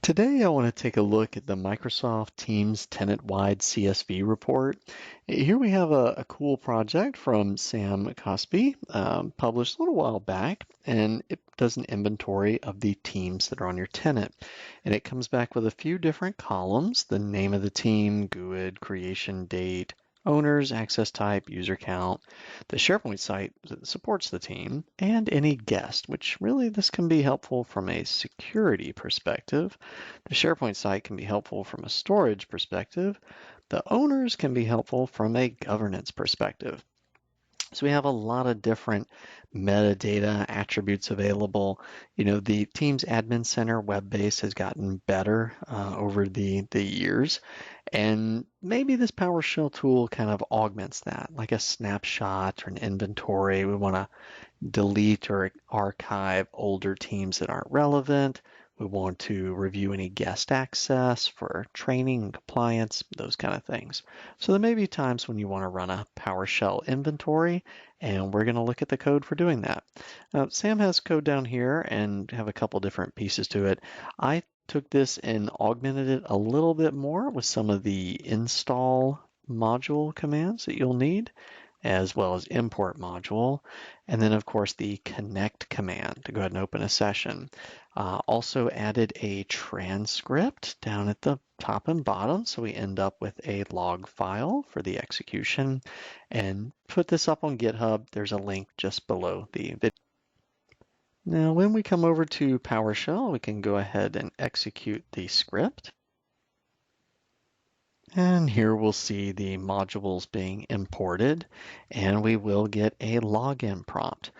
Today, I want to take a look at the Microsoft Teams tenant-wide CSV report. Here we have a cool project from Sam Cosby, published a little while back, and it does an inventory of the teams that are on your tenant. And it comes back with a few different columns: the name of the team, GUID, creation date, owners, access type, user count, the SharePoint site that supports the team, and any guest, which really this can be helpful from a security perspective. The SharePoint site can be helpful from a storage perspective. The owners can be helpful from a governance perspective. So we have a lot of different metadata attributes available. The Teams Admin Center web base has gotten better over the years. And maybe this PowerShell tool kind of augments that, like a snapshot or an inventory. We want to delete or archive older teams that aren't relevant. We want to review any guest access for training and compliance, those kind of things. So there may be times when you want to run a PowerShell inventory, and we're going to look at the code for doing that. Sam has code down here and have a couple different pieces to it. I took this and augmented it a little bit more with some of the install module commands that you'll need, as well as import module, and then of course the connect command to go ahead and open a session. Also added a transcript down at the top and bottom, so we end up with a log file for the execution, and put this up on GitHub. There's a link just below the video. Now when we come over to PowerShell, we can go ahead and execute the script. And here we'll see the modules being imported, and we will get a login prompt.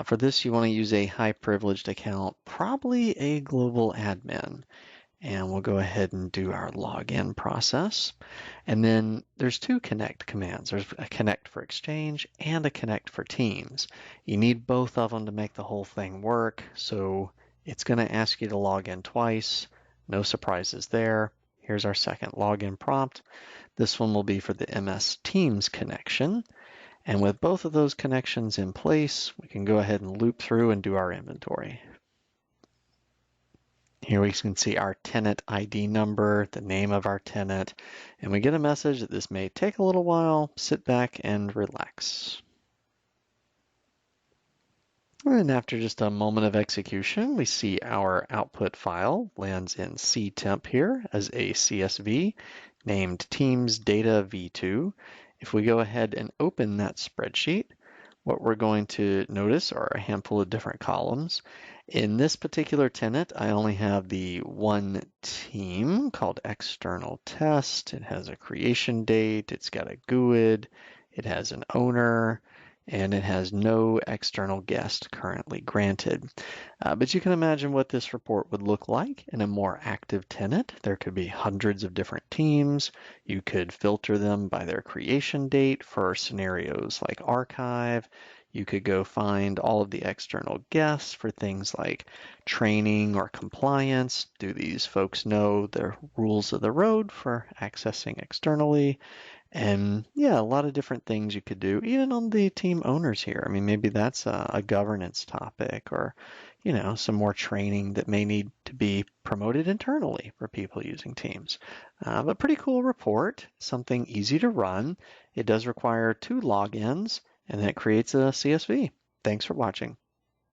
For this, you want to use a high privileged account, probably a global admin. And we'll go ahead and do our login process. And then there's two connect commands. There's a connect for Exchange and a connect for Teams. You need both of them to make the whole thing work. So it's going to ask you to log in twice. No surprises there. Here's our second login prompt. This one will be for the MS Teams connection. And with both of those connections in place, we can go ahead and loop through and do our inventory. Here we can see our tenant ID number, the name of our tenant, and we get a message that this may take a little while. Sit back and relax. And after just a moment of execution, we see our output file lands in ctemp here as a CSV named Teams Data V2. If we go ahead and open that spreadsheet, what we're going to notice are a handful of different columns. In this particular tenant, I only have the one team called External Test. It has a creation date, it's got a GUID, it has an owner, and it has no external guest currently granted. But you can imagine what this report would look like in a more active tenant. There could be hundreds of different teams. You could filter them by their creation date for scenarios like archive. You could go find all of the external guests for things like training or compliance. Do these folks know the rules of the road for accessing externally? And yeah, a lot of different things you could do, even on the team owners here. I mean, maybe that's a governance topic, or, some more training that may need to be promoted internally for people using Teams. But pretty cool report, something easy to run. It does require 2 logins, and that creates a CSV. Thanks for watching.